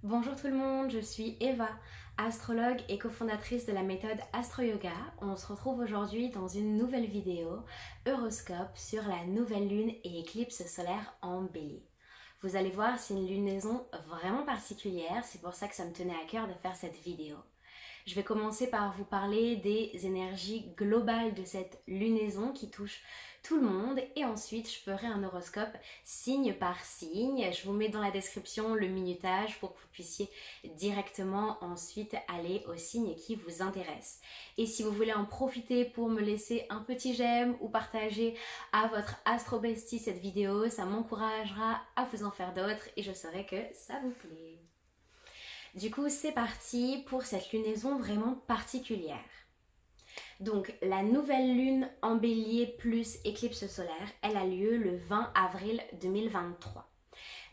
Bonjour tout le monde, je suis Eva, astrologue et cofondatrice de la méthode Astro Yoga. On se retrouve aujourd'hui dans une nouvelle vidéo, horoscope sur la nouvelle lune et éclipse solaire en Bélier. Vous allez voir, c'est une lunaison vraiment particulière, c'est pour ça que ça me tenait à cœur de faire cette vidéo. Je vais commencer par vous parler des énergies globales de cette lunaison qui touche tout le monde et ensuite je ferai un horoscope signe par signe. Je vous mets dans la description le minutage pour que vous puissiez directement ensuite aller au signe qui vous intéresse. Et si vous voulez en profiter pour me laisser un petit j'aime ou partager à votre astro bestie cette vidéo, ça m'encouragera à vous en faire d'autres et je saurai que ça vous plaît. Du coup, c'est parti pour cette lunaison vraiment particulière. Donc, la nouvelle lune en Bélier plus éclipse solaire, elle a lieu le 20 avril 2023.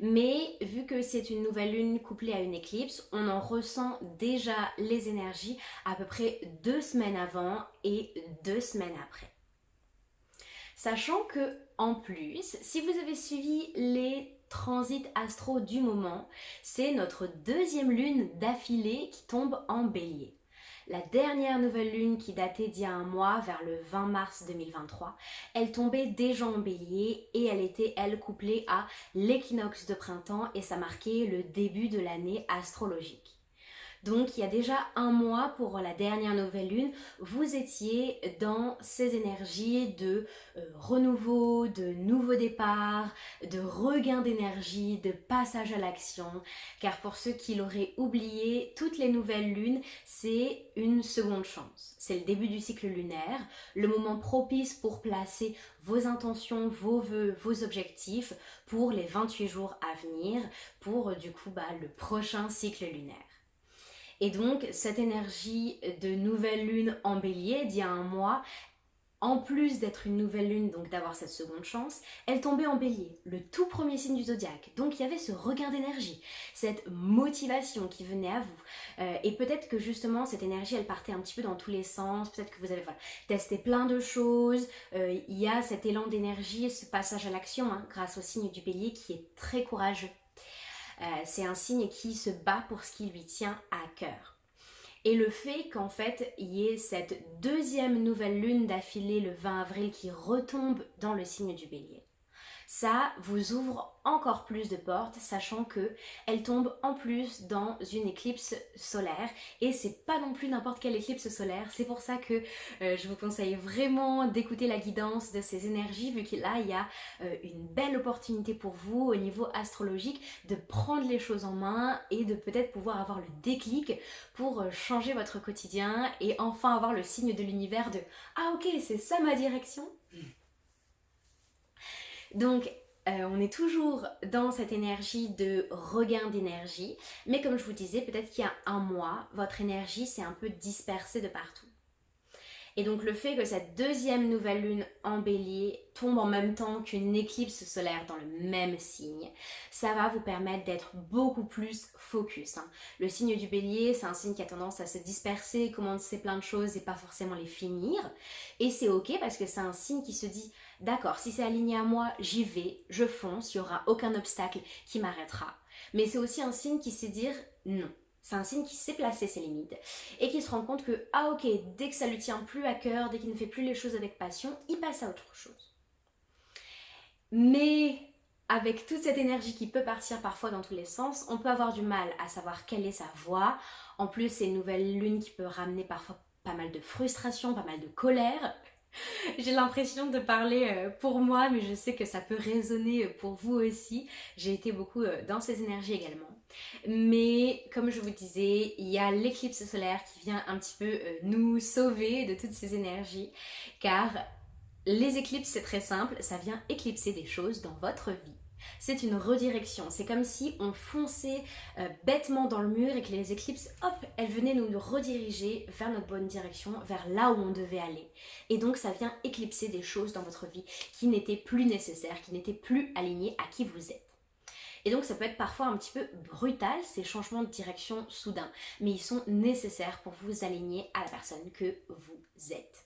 Mais vu que c'est une nouvelle lune couplée à une éclipse, on en ressent déjà les énergies à peu près 2 semaines avant et 2 semaines après. Sachant que, en plus, si vous avez suivi les transits astro du moment, c'est notre deuxième lune d'affilée qui tombe en Bélier. La dernière nouvelle lune qui datait d'il y a un mois, vers le 20 mars 2023, elle tombait déjà en Bélier et elle était, elle, couplée à l'équinoxe de printemps et ça marquait le début de l'année astrologique. Donc il y a déjà un mois pour la dernière nouvelle lune, vous étiez dans ces énergies de renouveau, de nouveau départ, de regain d'énergie, de passage à l'action. Car pour ceux qui l'auraient oublié, toutes les nouvelles lunes, c'est une seconde chance. C'est le début du cycle lunaire, le moment propice pour placer vos intentions, vos vœux, vos objectifs pour les 28 jours à venir, pour du coup le prochain cycle lunaire. Et donc, cette énergie de nouvelle lune en Bélier d'il y a un mois, en plus d'être une nouvelle lune, donc d'avoir cette seconde chance, elle tombait en Bélier, le tout premier signe du zodiaque. Donc il y avait ce regain d'énergie, cette motivation qui venait à vous. Et peut-être que justement cette énergie, elle partait un petit peu dans tous les sens. Peut-être que vous avez testé plein de choses. Il y a cet élan d'énergie, ce passage à l'action grâce au signe du Bélier qui est très courageux. C'est un signe qui se bat pour ce qui lui tient à cœur. Et le fait qu'en fait, il y ait cette deuxième nouvelle lune d'affilée le 20 avril qui retombe dans le signe du Bélier, ça vous ouvre encore plus de portes, sachant que elle tombe en plus dans une éclipse solaire. Et c'est pas non plus n'importe quelle éclipse solaire. C'est pour ça que je vous conseille vraiment d'écouter la guidance de ces énergies, vu que là, il y a une belle opportunité pour vous au niveau astrologique de prendre les choses en main et de peut-être pouvoir avoir le déclic pour changer votre quotidien et enfin avoir le signe de l'univers de « Ah ok, c'est ça ma direction ?» Donc, on est toujours dans cette énergie de regain d'énergie, mais comme je vous disais, peut-être qu'il y a un mois, votre énergie s'est un peu dispersée de partout. Et donc le fait que cette deuxième nouvelle lune en Bélier tombe en même temps qu'une éclipse solaire dans le même signe, ça va vous permettre d'être beaucoup plus focus. Le signe du Bélier, c'est un signe qui a tendance à se disperser, commencer plein de choses et pas forcément les finir. Et c'est ok parce que c'est un signe qui se dit d'accord, si c'est aligné à moi, j'y vais, je fonce, il n'y aura aucun obstacle qui m'arrêtera. Mais c'est aussi un signe qui sait dire non. C'est un signe qui sait placer ses limites et qui se rend compte que, ah ok, dès que ça lui tient plus à cœur, dès qu'il ne fait plus les choses avec passion, il passe à autre chose. Mais avec toute cette énergie qui peut partir parfois dans tous les sens, on peut avoir du mal à savoir quelle est sa voie. En plus, c'est une nouvelle lune qui peut ramener parfois pas mal de frustration, pas mal de colère. J'ai l'impression de parler pour moi, mais je sais que ça peut résonner pour vous aussi. J'ai été beaucoup dans ces énergies également. Mais comme je vous disais, il y a l'éclipse solaire qui vient un petit peu nous sauver de toutes ces énergies, car les éclipses, c'est très simple, ça vient éclipser des choses dans votre vie. C'est une redirection, c'est comme si on fonçait bêtement dans le mur et que les éclipses, hop, elles venaient nous rediriger vers notre bonne direction, vers là où on devait aller. Et donc ça vient éclipser des choses dans votre vie qui n'étaient plus nécessaires, qui n'étaient plus alignées à qui vous êtes. Et donc ça peut être parfois un petit peu brutal, ces changements de direction soudains, mais ils sont nécessaires pour vous aligner à la personne que vous êtes.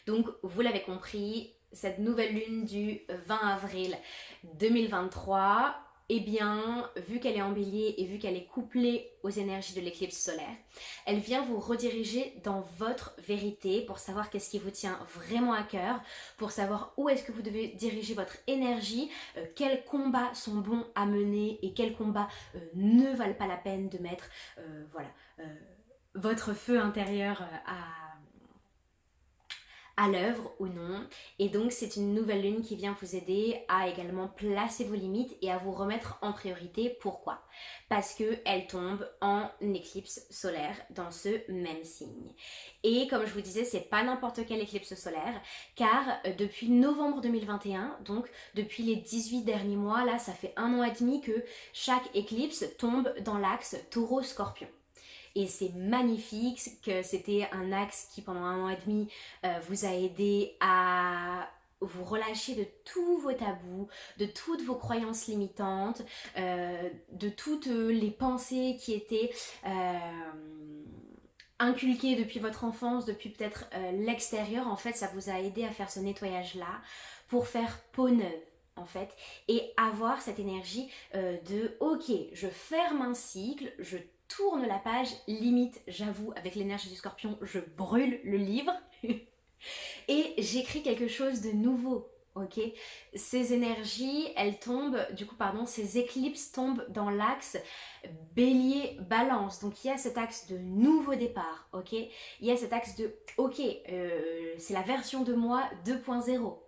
Donc vous l'avez compris, cette nouvelle lune du 20 avril 2023, eh bien, vu qu'elle est en bélier et vu qu'elle est couplée aux énergies de l'éclipse solaire, elle vient vous rediriger dans votre vérité pour savoir qu'est-ce qui vous tient vraiment à cœur, pour savoir où est-ce que vous devez diriger votre énergie, quels combats sont bons à mener et quels combats ne valent pas la peine de mettre votre feu intérieur à l'œuvre ou non. Et donc c'est une nouvelle lune qui vient vous aider à également placer vos limites et à vous remettre en priorité. Pourquoi? Parce qu'elle tombe en éclipse solaire dans ce même signe. Et comme je vous disais, c'est pas n'importe quelle éclipse solaire, car depuis novembre 2021, donc depuis les 18 derniers mois, là ça fait 1 an et demi que chaque éclipse tombe dans l'axe Taureau-Scorpion. Et c'est magnifique que c'était un axe qui pendant 1 an et demi vous a aidé à vous relâcher de tous vos tabous, de toutes vos croyances limitantes, de toutes les pensées qui étaient inculquées depuis votre enfance, depuis peut-être l'extérieur. En fait, ça vous a aidé à faire ce nettoyage-là pour faire peau neuve. En fait, et avoir cette énergie de ok, je ferme un cycle, je tourne la page, limite, j'avoue, avec l'énergie du Scorpion, je brûle le livre et j'écris quelque chose de nouveau. Ok, ces énergies, elles tombent, ces éclipses tombent dans l'axe Bélier-Balance. Donc il y a cet axe de nouveau départ, ok. Il y a cet axe de ok, c'est la version de moi 2.0.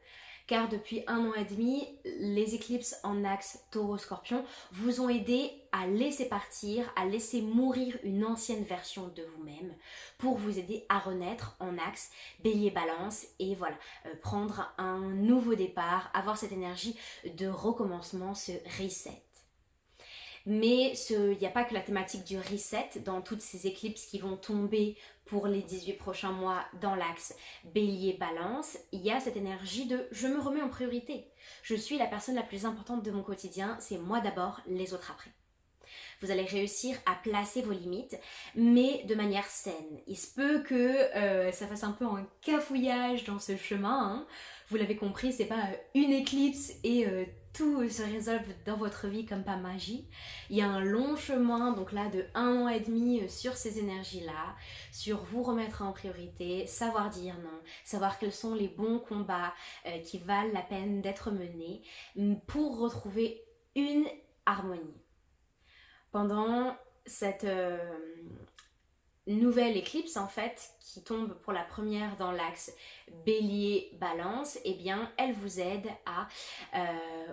Car depuis 1 an et demi, les éclipses en axe Taureau-Scorpion vous ont aidé à laisser partir, à laisser mourir une ancienne version de vous-même pour vous aider à renaître en axe Bélier-Balance et voilà, prendre un nouveau départ, avoir cette énergie de recommencement, ce reset. Mais il n'y a pas que la thématique du reset dans toutes ces éclipses qui vont tomber pour les 18 prochains mois dans l'axe Bélier-Balance. Il y a cette énergie de je me remets en priorité. Je suis la personne la plus importante de mon quotidien, c'est moi d'abord, les autres après. Vous allez réussir à placer vos limites, mais de manière saine. Il se peut que ça fasse un peu un cafouillage dans ce chemin. Hein. Vous l'avez compris, c'est pas une éclipse et tout se résolve dans votre vie comme par magie. Il y a un long chemin, donc là, de 1 an et demi sur ces énergies-là, sur vous remettre en priorité, savoir dire non, savoir quels sont les bons combats qui valent la peine d'être menés pour retrouver une harmonie. Pendant cette nouvelle éclipse en fait qui tombe pour la première dans l'axe Bélier-Balance, eh bien elle vous aide à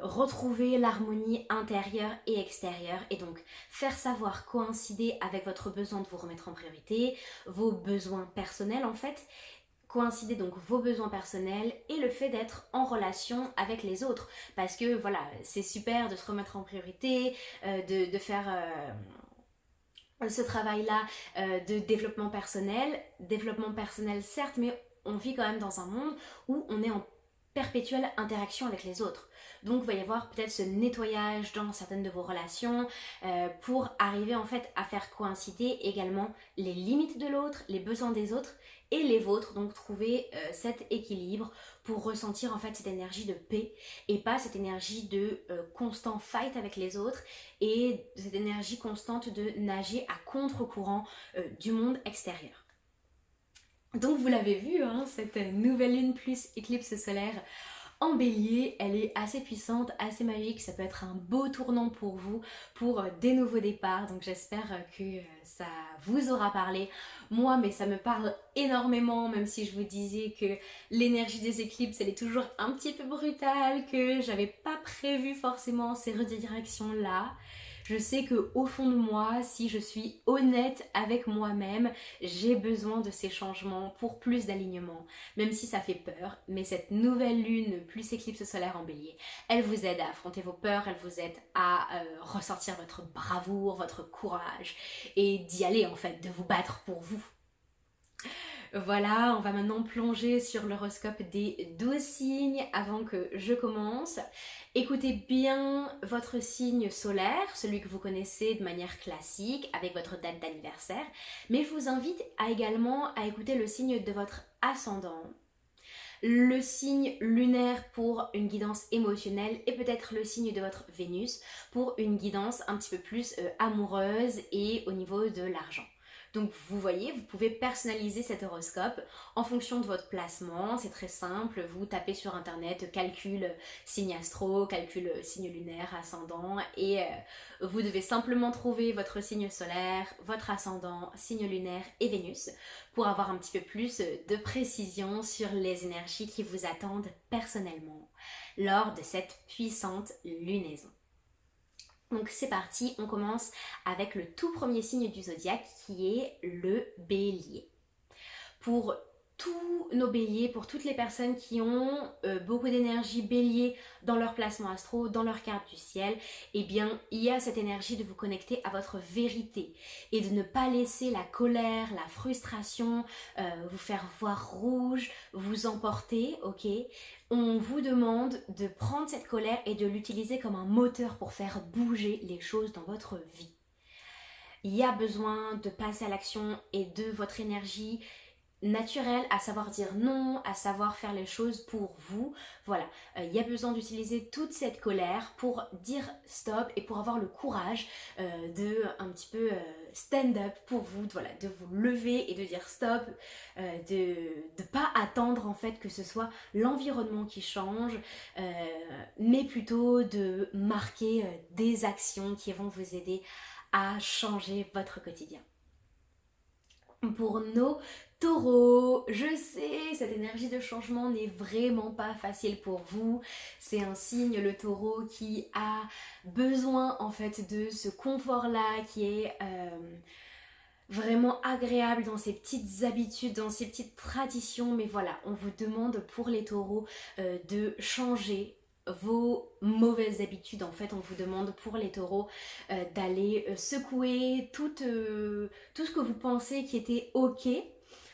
retrouver l'harmonie intérieure et extérieure et donc faire savoir coïncider avec votre besoin de vous remettre en priorité, vos besoins personnels en fait, coïncider donc vos besoins personnels et le fait d'être en relation avec les autres parce que voilà, c'est super de se remettre en priorité, de faire ce travail-là de développement personnel certes, mais on vit quand même dans un monde où on est en perpétuelle interaction avec les autres. Donc il va y avoir peut-être ce nettoyage dans certaines de vos relations pour arriver en fait à faire coïncider également les limites de l'autre, les besoins des autres et les vôtres, donc trouver cet équilibre pour ressentir en fait cette énergie de paix et pas cette énergie de constant fight avec les autres et cette énergie constante de nager à contre-courant du monde extérieur. Donc vous l'avez vu, hein, cette nouvelle lune plus éclipse solaire en bélier, elle est assez puissante, assez magique, ça peut être un beau tournant pour vous, pour des nouveaux départs, donc j'espère que ça vous aura parlé. Moi, mais ça me parle énormément, même si je vous disais que l'énergie des éclipses, elle est toujours un petit peu brutale, que j'avais pas prévu forcément ces redirections-là. Je sais qu'au fond de moi, si je suis honnête avec moi-même, j'ai besoin de ces changements pour plus d'alignement, même si ça fait peur. Mais cette nouvelle lune plus éclipse solaire en bélier, elle vous aide à affronter vos peurs, elle vous aide à ressortir votre bravoure, votre courage et d'y aller en fait, de vous battre pour vous. Voilà, on va maintenant plonger sur l'horoscope des 12 signes avant que je commence. Écoutez bien votre signe solaire, celui que vous connaissez de manière classique avec votre date d'anniversaire, mais je vous invite également à écouter le signe de votre ascendant, le signe lunaire pour une guidance émotionnelle et peut-être le signe de votre Vénus pour une guidance un petit peu plus amoureuse et au niveau de l'argent. Donc vous voyez, vous pouvez personnaliser cet horoscope en fonction de votre placement, c'est très simple, vous tapez sur internet calcul signe astro, calcul signe lunaire, ascendant et vous devez simplement trouver votre signe solaire, votre ascendant, signe lunaire et Vénus pour avoir un petit peu plus de précision sur les énergies qui vous attendent personnellement lors de cette puissante lunaison. Donc c'est parti, on commence avec le tout premier signe du zodiaque qui est le bélier. Pour tous nos béliers, pour toutes les personnes qui ont beaucoup d'énergie bélier dans leur placement astro, dans leur carte du ciel, eh bien il y a cette énergie de vous connecter à votre vérité et de ne pas laisser la colère, la frustration vous faire voir rouge, vous emporter, ok? On vous demande de prendre cette colère et de l'utiliser comme un moteur pour faire bouger les choses dans votre vie. Il y a besoin de passer à l'action et de votre énergie naturelle à savoir dire non, à savoir faire les choses pour vous. Voilà, il y a besoin d'utiliser toute cette colère pour dire stop et pour avoir le courage de un petit peu stand up pour vous, voilà, de vous lever et de dire stop, de pas attendre en fait que ce soit l'environnement qui change, mais plutôt de marquer des actions qui vont vous aider à changer votre quotidien. Pour nos taureaux, je sais, cette énergie de changement n'est vraiment pas facile pour vous. C'est un signe, le taureau, qui a besoin en fait de ce confort-là, qui est vraiment agréable dans ses petites habitudes, dans ses petites traditions. Mais voilà, on vous demande pour les taureaux de changer vos mauvaises habitudes. En fait, on vous demande pour les taureaux d'aller secouer tout ce que vous pensez qui était ok.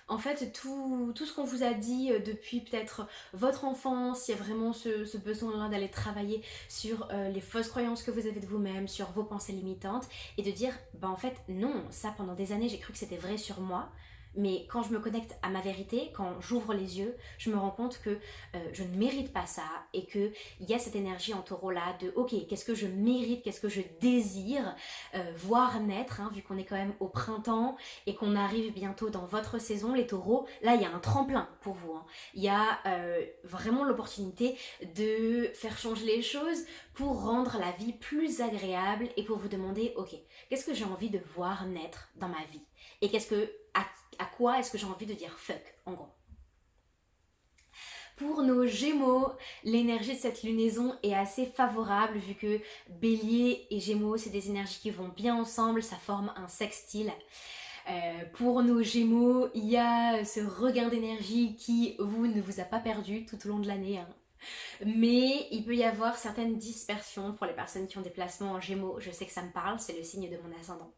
En fait, tout ce qu'on vous a dit depuis peut-être votre enfance, il y a vraiment ce besoin-là d'aller travailler sur les fausses croyances que vous avez de vous-même, sur vos pensées limitantes, et de dire, bah en fait, non, ça pendant des années, j'ai cru que c'était vrai sur moi, mais quand je me connecte à ma vérité, quand j'ouvre les yeux, je me rends compte que je ne mérite pas ça et qu'il y a cette énergie en taureau là de ok, qu'est-ce que je mérite, qu'est-ce que je désire voir naître, hein, vu qu'on est quand même au printemps et qu'on arrive bientôt dans votre saison, les taureaux, là il y a un tremplin pour vous, hein. Il y a vraiment l'opportunité de faire changer les choses pour rendre la vie plus agréable et pour vous demander ok, qu'est-ce que j'ai envie de voir naître dans ma vie et à quoi est-ce que j'ai envie de dire fuck, en gros. Pour nos Gémeaux, l'énergie de cette lunaison est assez favorable vu que Bélier et Gémeaux, c'est des énergies qui vont bien ensemble, ça forme un sextile. Pour nos Gémeaux, il y a ce regain d'énergie qui ne vous a pas perdu tout au long de l'année, hein. Mais il peut y avoir certaines dispersions pour les personnes qui ont des placements en Gémeaux. Je sais que ça me parle, c'est le signe de mon ascendant.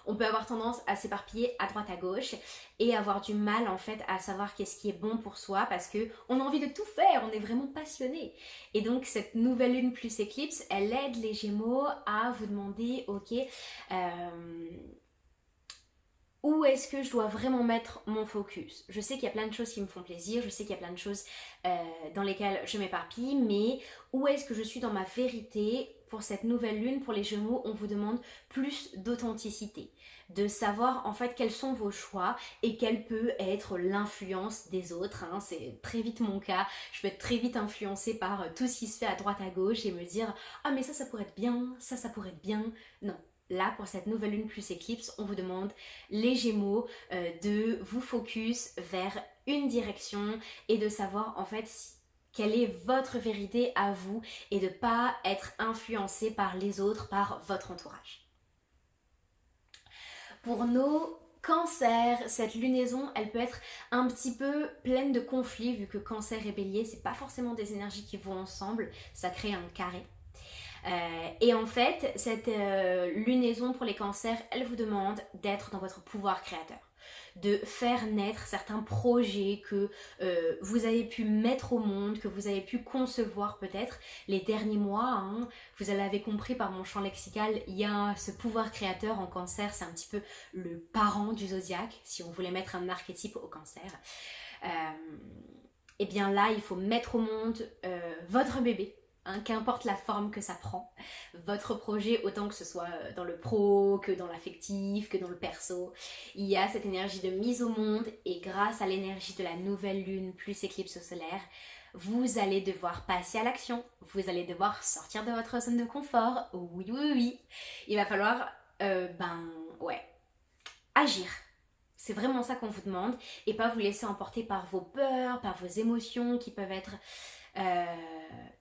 On peut avoir tendance à s'éparpiller à droite à gauche et avoir du mal en fait à savoir qu'est-ce qui est bon pour soi parce que on a envie de tout faire, on est vraiment passionné. Et donc cette nouvelle lune plus éclipse, elle aide les Gémeaux à vous demander ok, où est-ce que je dois vraiment mettre mon focus? Je sais qu'il y a plein de choses qui me font plaisir, je sais qu'il y a plein de choses dans lesquelles je m'éparpille, mais où est-ce que je suis dans ma vérité? Pour cette nouvelle lune, pour les Gémeaux, on vous demande plus d'authenticité, de savoir en fait quels sont vos choix et quelle peut être l'influence des autres, hein. C'est très vite mon cas, je peux être très vite influencée par tout ce qui se fait à droite à gauche et me dire ah mais ça pourrait être bien, ça pourrait être bien. Non. Là, pour cette nouvelle lune plus éclipse, on vous demande, les Gémeaux, de vous focus vers une direction et de savoir en fait quelle est votre vérité à vous et de ne pas être influencé par les autres, par votre entourage. Pour nos Cancer, cette lunaison, elle peut être un petit peu pleine de conflits vu que Cancer et Bélier, c'est pas forcément des énergies qui vont ensemble, ça crée un carré. Et en fait, cette lunaison pour les cancers, elle vous demande d'être dans votre pouvoir créateur, de faire naître certains projets que vous avez pu mettre au monde, que vous avez pu concevoir peut-être les derniers mois, hein. Vous l'avez compris par mon champ lexical, il y a ce pouvoir créateur en cancer, c'est un petit peu le parent du zodiaque, si on voulait mettre un archétype au cancer. et bien là il faut mettre au monde votre bébé. Hein, qu'importe la forme que ça prend, votre projet, autant que ce soit dans le pro, que dans l'affectif, que dans le perso, il y a cette énergie de mise au monde et grâce à l'énergie de la nouvelle lune plus éclipse solaire, vous allez devoir passer à l'action, vous allez devoir sortir de votre zone de confort, oui oui oui, il va falloir, agir. C'est vraiment ça qu'on vous demande et pas vous laisser emporter par vos peurs, par vos émotions qui peuvent être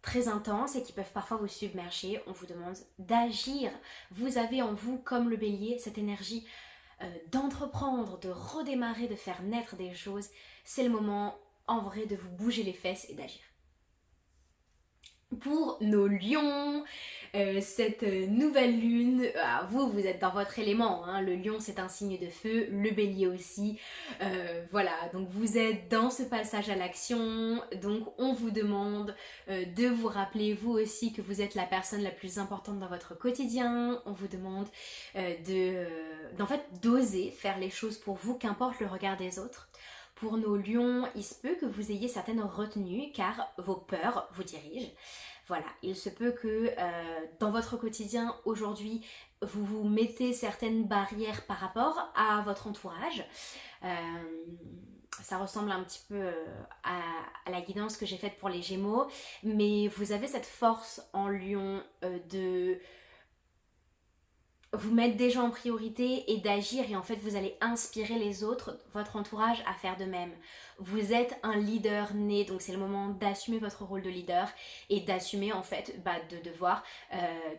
très intenses et qui peuvent parfois vous submerger. On vous demande d'agir. Vous avez en vous, comme le bélier, cette énergie d'entreprendre, de redémarrer, de faire naître des choses. C'est le moment en vrai de vous bouger les fesses et d'agir. Pour nos lions, cette nouvelle lune, vous êtes dans votre élément, hein. Le lion c'est un signe de feu, le bélier aussi, voilà, donc vous êtes dans ce passage à l'action, donc on vous demande de vous rappeler vous aussi que vous êtes la personne la plus importante dans votre quotidien, on vous demande d'en fait d'oser faire les choses pour vous, qu'importe le regard des autres. Pour nos lions, il se peut que vous ayez certaines retenues car vos peurs vous dirigent. Voilà, il se peut que dans votre quotidien aujourd'hui, vous vous mettez certaines barrières par rapport à votre entourage. Ça ressemble un petit peu à la guidance que j'ai faite pour les Gémeaux, mais vous avez cette force en lion de vous mettre déjà en priorité et d'agir, et en fait vous allez inspirer les autres, votre entourage, à faire de même. Vous êtes un leader né, donc c'est le moment d'assumer votre rôle de leader et d'assumer en fait de devoir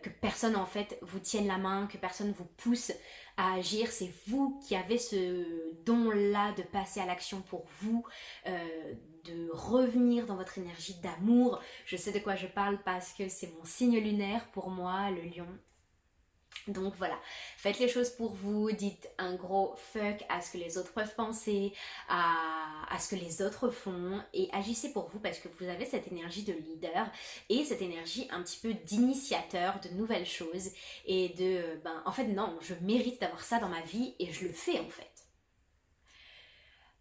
que personne en fait vous tienne la main, que personne vous pousse à agir. C'est vous qui avez ce don là de passer à l'action pour vous, de revenir dans votre énergie d'amour. Je sais de quoi je parle parce que c'est mon signe lunaire pour moi, le lion. Donc voilà, faites les choses pour vous, dites un gros fuck à ce que les autres peuvent penser, à ce que les autres font, et agissez pour vous parce que vous avez cette énergie de leader et cette énergie un petit peu d'initiateur de nouvelles choses et en fait non, je mérite d'avoir ça dans ma vie et je le fais en fait.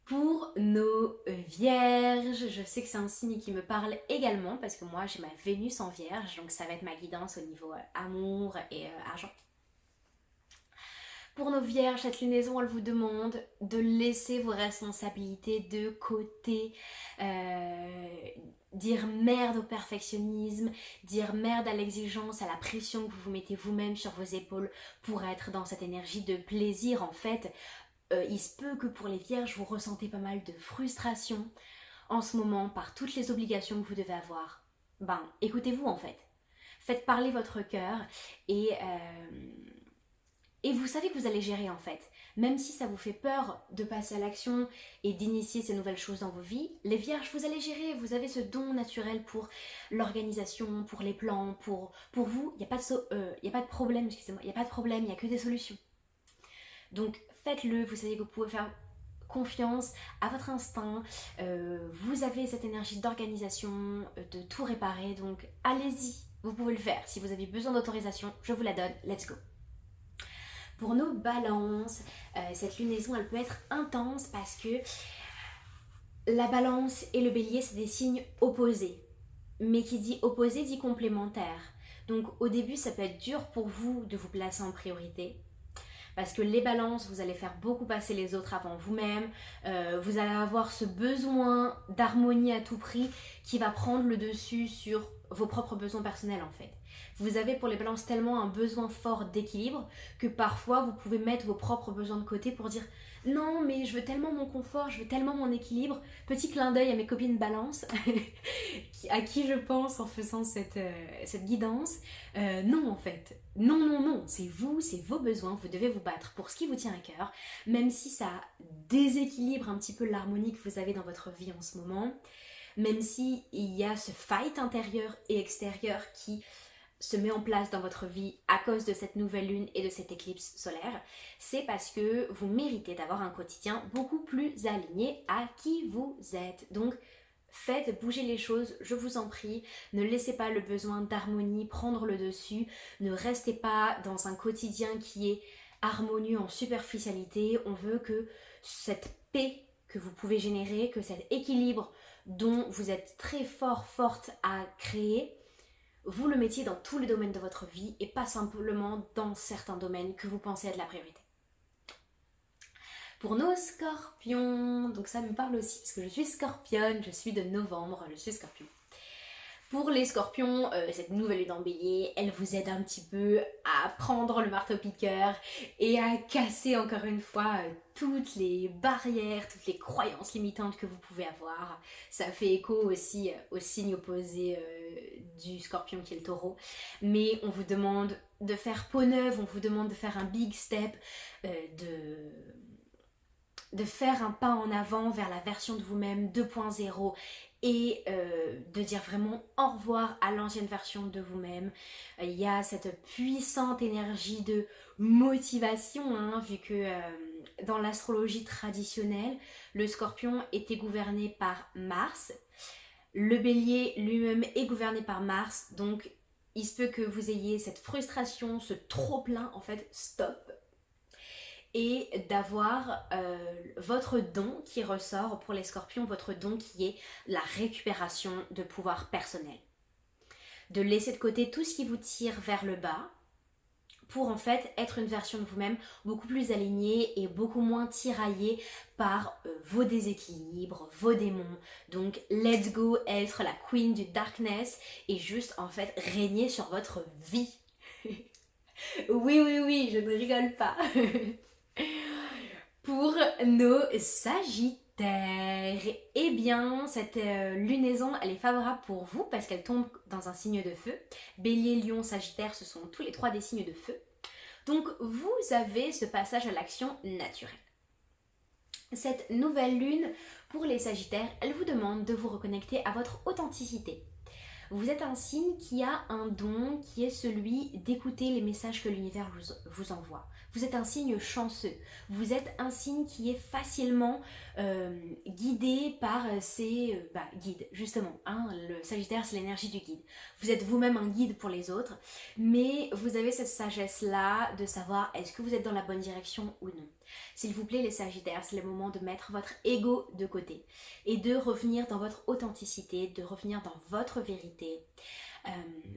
Pour nos vierges, je sais que c'est un signe qui me parle également parce que moi j'ai ma Vénus en vierge, donc ça va être ma guidance au niveau amour et argent. Pour nos vierges, cette lunaison, elle vous demande de laisser vos responsabilités de côté, dire merde au perfectionnisme, dire merde à l'exigence, à la pression que vous vous mettez vous-même sur vos épaules pour être dans cette énergie de plaisir. En fait, il se peut que pour les vierges, vous ressentez pas mal de frustration en ce moment par toutes les obligations que vous devez avoir. Écoutez-vous en fait. Faites parler votre cœur et vous savez que vous allez gérer en fait. Même si ça vous fait peur de passer à l'action et d'initier ces nouvelles choses dans vos vies, les vierges, vous allez gérer. Vous avez ce don naturel pour l'organisation, pour les plans, pour vous. Il n'y a pas de problème, excusez-moi. Il n'y a pas de problème, il n'y a que des solutions. Donc faites-le, vous savez que vous pouvez faire confiance à votre instinct, vous avez cette énergie d'organisation, de tout réparer, donc allez-y, vous pouvez le faire. Si vous avez besoin d'autorisation, je vous la donne, let's go. Pour nos balances, cette lunaison elle peut être intense parce que la balance et le bélier c'est des signes opposés. Mais qui dit opposé dit complémentaire. Donc au début ça peut être dur pour vous de vous placer en priorité. Parce que les balances, vous allez faire beaucoup passer les autres avant vous-même. Vous allez avoir ce besoin d'harmonie à tout prix qui va prendre le dessus sur vos propres besoins personnels en fait. Vous avez pour les balances tellement un besoin fort d'équilibre que parfois vous pouvez mettre vos propres besoins de côté pour dire non mais je veux tellement mon confort, je veux tellement mon équilibre. Petit clin d'œil à mes copines balance à qui je pense en faisant cette guidance. Non en fait, non, c'est vous, c'est vos besoins, vous devez vous battre pour ce qui vous tient à cœur, même si ça déséquilibre un petit peu l'harmonie que vous avez dans votre vie en ce moment, même si il y a ce fight intérieur et extérieur qui se met en place dans votre vie à cause de cette nouvelle lune et de cette éclipse solaire, c'est parce que vous méritez d'avoir un quotidien beaucoup plus aligné à qui vous êtes. Donc faites bouger les choses, je vous en prie, ne laissez pas le besoin d'harmonie prendre le dessus, ne restez pas dans un quotidien qui est harmonieux en superficialité. On veut que cette paix que vous pouvez générer, que cet équilibre dont vous êtes très forte à créer, vous le mettiez dans tous les domaines de votre vie et pas simplement dans certains domaines que vous pensez être la priorité. Pour nos scorpions, donc ça me parle aussi parce que je suis scorpionne, je suis de novembre, je suis scorpion. Pour les scorpions, cette nouvelle lune en bélier, elle vous aide un petit peu à prendre le marteau-piqueur et à casser encore une fois toutes les barrières, toutes les croyances limitantes que vous pouvez avoir. Ça fait écho aussi au signe opposé du scorpion qui est le taureau. Mais on vous demande de faire peau neuve, on vous demande de faire un big step, de faire un pas en avant vers la version de vous-même 2.0 et de dire vraiment au revoir à l'ancienne version de vous-même. Il y a cette puissante énergie de motivation, hein, vu que dans l'astrologie traditionnelle, le scorpion était gouverné par Mars. Le bélier lui-même est gouverné par Mars, donc il se peut que vous ayez cette frustration, ce trop-plein, en fait, stop. Et d'avoir votre don qui ressort pour les scorpions, votre don qui est la récupération de pouvoir personnel. De laisser de côté tout ce qui vous tire vers le bas pour en fait être une version de vous-même beaucoup plus alignée et beaucoup moins tiraillée par vos déséquilibres, vos démons. Donc let's go être la queen du darkness et juste en fait régner sur votre vie. Oui, je ne rigole pas. Pour nos sagittaires, eh bien cette lunaison elle est favorable pour vous parce qu'elle tombe dans un signe de feu. Bélier, Lion, Sagittaire, ce sont tous les trois des signes de feu. Donc vous avez ce passage à l'action naturelle. Cette nouvelle lune pour les sagittaires, elle vous demande de vous reconnecter à votre authenticité. Vous êtes un signe qui a un don qui est celui d'écouter les messages que l'univers vous envoie. Vous êtes un signe chanceux. Vous êtes un signe qui est facilement guidé par ses guides, justement. Hein, le Sagittaire, c'est l'énergie du guide. Vous êtes vous-même un guide pour les autres, mais vous avez cette sagesse-là de savoir est-ce que vous êtes dans la bonne direction ou non. S'il vous plaît les Sagittaires, c'est le moment de mettre votre ego de côté et de revenir dans votre authenticité, de revenir dans votre vérité,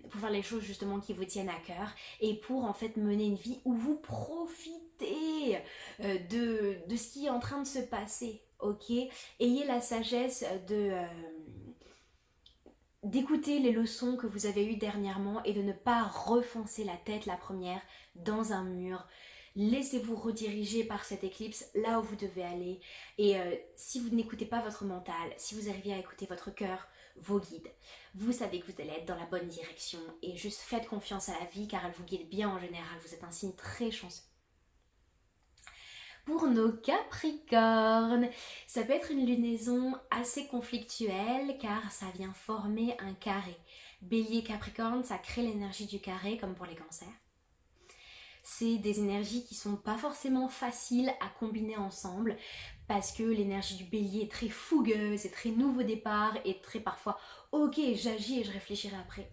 pour faire les choses justement qui vous tiennent à cœur et pour en fait mener une vie où vous profitez de ce qui est en train de se passer, ok? Ayez la sagesse d'écouter les leçons que vous avez eues dernièrement et de ne pas refoncer la tête la première dans un mur. Laissez-vous rediriger par cette éclipse là où vous devez aller et si vous n'écoutez pas votre mental, si vous arrivez à écouter votre cœur, vos guides, vous savez que vous allez être dans la bonne direction et juste faites confiance à la vie car elle vous guide bien en général, vous êtes un signe très chanceux. Pour nos Capricornes, ça peut être une lunaison assez conflictuelle car ça vient former un carré. Bélier, Capricorne, ça crée l'énergie du carré comme pour les cancers. C'est des énergies qui sont pas forcément faciles à combiner ensemble parce que l'énergie du bélier est très fougueuse, est très nouveau départ et très parfois ok j'agis et je réfléchirai après.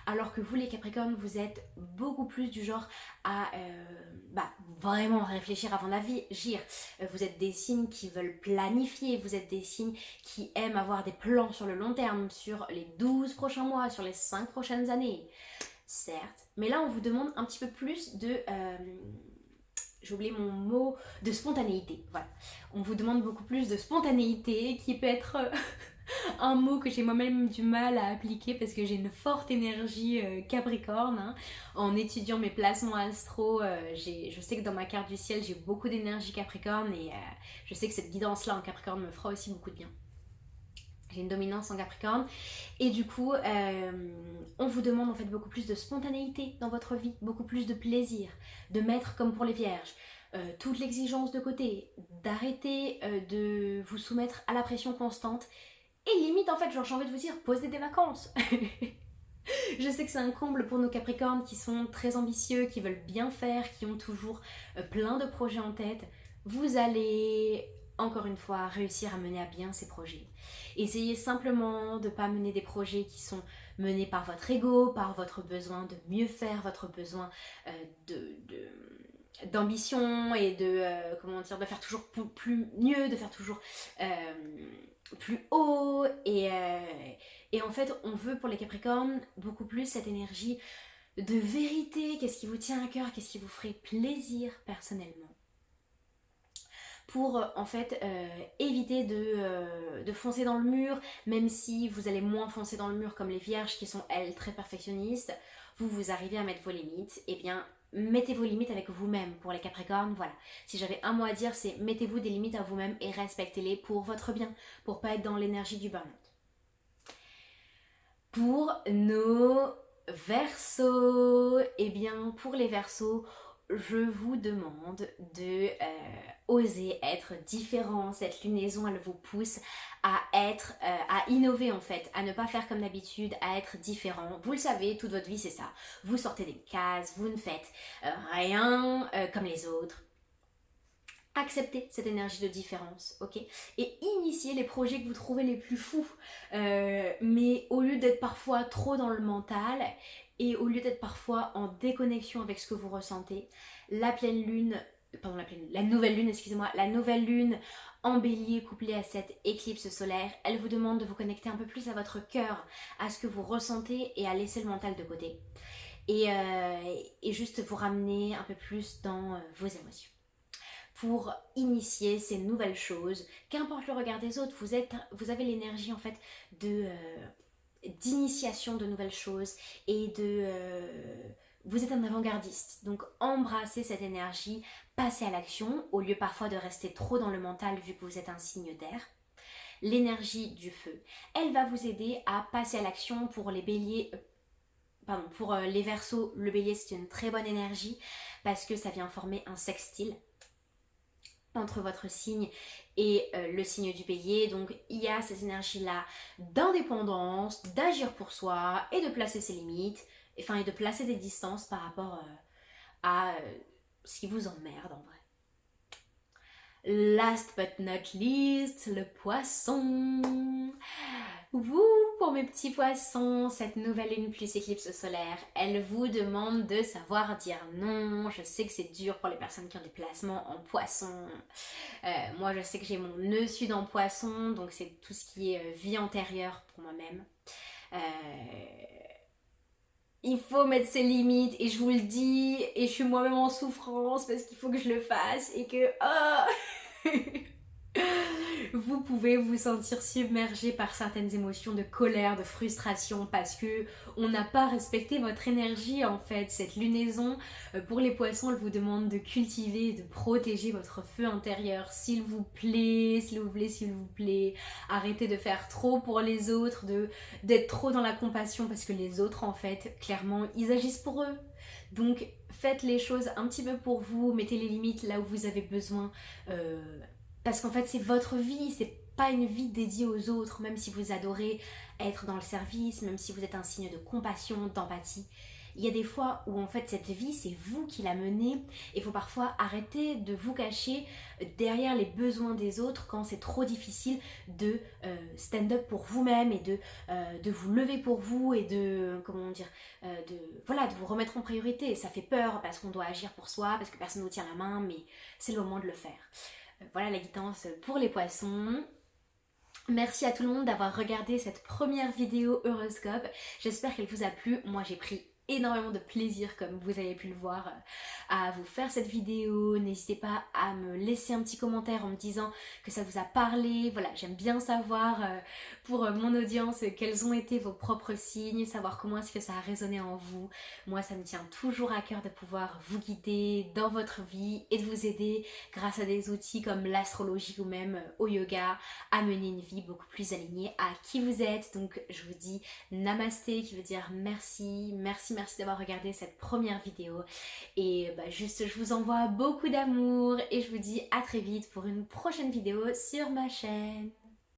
Alors que vous les Capricornes, vous êtes beaucoup plus du genre à vraiment réfléchir avant d'agir. Vous êtes des signes qui veulent planifier, vous êtes des signes qui aiment avoir des plans sur le long terme, sur les 12 prochains mois, sur les 5 prochaines années. Certes, mais là on vous demande un petit peu plus de, j'ai oublié mon mot, de spontanéité, voilà. On vous demande beaucoup plus de spontanéité qui peut être un mot que j'ai moi-même du mal à appliquer parce que j'ai une forte énergie Capricorne, hein. En étudiant mes placements astro, je sais que dans ma carte du ciel j'ai beaucoup d'énergie Capricorne et je sais que cette guidance là en Capricorne me fera aussi beaucoup de bien. J'ai une dominance en Capricorne et du coup on vous demande en fait beaucoup plus de spontanéité dans votre vie, beaucoup plus de plaisir, de mettre comme pour les vierges toute l'exigence de côté, d'arrêter de vous soumettre à la pression constante et limite en fait genre j'ai envie de vous dire posez des vacances. Je sais que c'est un comble pour nos Capricornes qui sont très ambitieux, qui veulent bien faire, qui ont toujours plein de projets en tête. Vous allez encore une fois réussir à mener à bien ces projets. Essayez simplement de ne pas mener des projets qui sont menés par votre ego, par votre besoin de mieux faire, votre besoin d'ambition et de, comment dire, de faire toujours plus mieux, de faire toujours plus haut. Et en fait, on veut pour les Capricornes beaucoup plus cette énergie de vérité. Qu'est-ce qui vous tient à cœur? Qu'est-ce qui vous ferait plaisir personnellement? Pour en fait éviter de foncer dans le mur, même si vous allez moins foncer dans le mur comme les vierges qui sont elles très perfectionnistes, vous arrivez à mettre vos limites, et bien mettez vos limites avec vous-même. Pour les Capricornes, voilà, si j'avais un mot à dire, c'est mettez-vous des limites à vous-même et respectez-les pour votre bien, pour pas être dans l'énergie du burn-out. Pour nos Verseaux, et bien pour les Verseaux, je vous demande de oser être différent. Cette lunaison, elle vous pousse à être, à innover en fait, à ne pas faire comme d'habitude, à être différent. Vous le savez, toute votre vie c'est ça. Vous sortez des cases, vous ne faites rien comme les autres. Acceptez cette énergie de différence, ok? Et initiez les projets que vous trouvez les plus fous. Mais au lieu d'être parfois trop dans le mental, et au lieu d'être parfois en déconnexion avec ce que vous ressentez, la pleine lune, pardon, la nouvelle lune, excusez-moi, la nouvelle lune en bélier couplée à cette éclipse solaire, elle vous demande de vous connecter un peu plus à votre cœur, à ce que vous ressentez et à laisser le mental de côté. Et juste vous ramener un peu plus dans vos émotions. Pour initier ces nouvelles choses, qu'importe le regard des autres, vous avez l'énergie en fait d'initiation de nouvelles choses et vous êtes un avant-gardiste. Donc embrassez cette énergie, passez à l'action au lieu parfois de rester trop dans le mental vu que vous êtes un signe d'air. L'énergie du feu, elle va vous aider à passer à l'action. Pour les béliers, pour les Verseaux, le bélier c'est une très bonne énergie parce que ça vient former un sextile entre votre signe et le signe du bélier. Donc il y a cette énergie là d'indépendance, d'agir pour soi et de placer ses limites, et de placer des distances par rapport à ce qui vous emmerde en vrai. Last but not least, le poisson. Pour mes petits poissons, cette nouvelle lune plus éclipse solaire, elle vous demande de savoir dire non. Je sais que c'est dur pour les personnes qui ont des placements en poisson. Moi je sais que j'ai mon nœud sud en poisson, donc c'est tout ce qui est vie antérieure pour moi-même. Il faut mettre ses limites et je vous le dis, et je suis moi-même en souffrance parce qu'il faut que je le fasse et que vous pouvez vous sentir submergé par certaines émotions de colère, de frustration parce que on n'a pas respecté votre énergie en fait. Cette lunaison pour les poissons, elle vous demande de cultiver, de protéger votre feu intérieur, s'il vous plaît, s'il vous plaît, s'il vous plaît. Arrêtez de faire trop pour les autres, d'être trop dans la compassion parce que les autres en fait, clairement, ils agissent pour eux. Donc faites les choses un petit peu pour vous, mettez les limites là où vous avez besoin. Parce qu'en fait c'est votre vie, c'est pas une vie dédiée aux autres, même si vous adorez être dans le service, même si vous êtes un signe de compassion, d'empathie. Il y a des fois où en fait cette vie c'est vous qui la menez, et il faut parfois arrêter de vous cacher derrière les besoins des autres quand c'est trop difficile de stand up pour vous-même et de vous lever pour vous et de vous remettre en priorité. Ça fait peur parce qu'on doit agir pour soi, parce que personne ne nous tient la main, mais c'est le moment de le faire. Voilà la guidance pour les poissons. Merci à tout le monde d'avoir regardé cette première vidéo horoscope. J'espère qu'elle vous a plu. Moi j'ai pris énormément de plaisir, comme vous avez pu le voir, à vous faire cette vidéo. N'hésitez pas à me laisser un petit commentaire en me disant que ça vous a parlé. Voilà, j'aime bien savoir pour mon audience quels ont été vos propres signes, savoir comment est-ce que ça a résonné en vous. Moi ça me tient toujours à cœur de pouvoir vous guider dans votre vie et de vous aider grâce à des outils comme l'astrologie ou même au yoga à mener une vie beaucoup plus alignée à qui vous êtes. Donc je vous dis namasté, qui veut dire merci, merci d'avoir regardé cette première vidéo, et juste je vous envoie beaucoup d'amour et je vous dis à très vite pour une prochaine vidéo sur ma chaîne.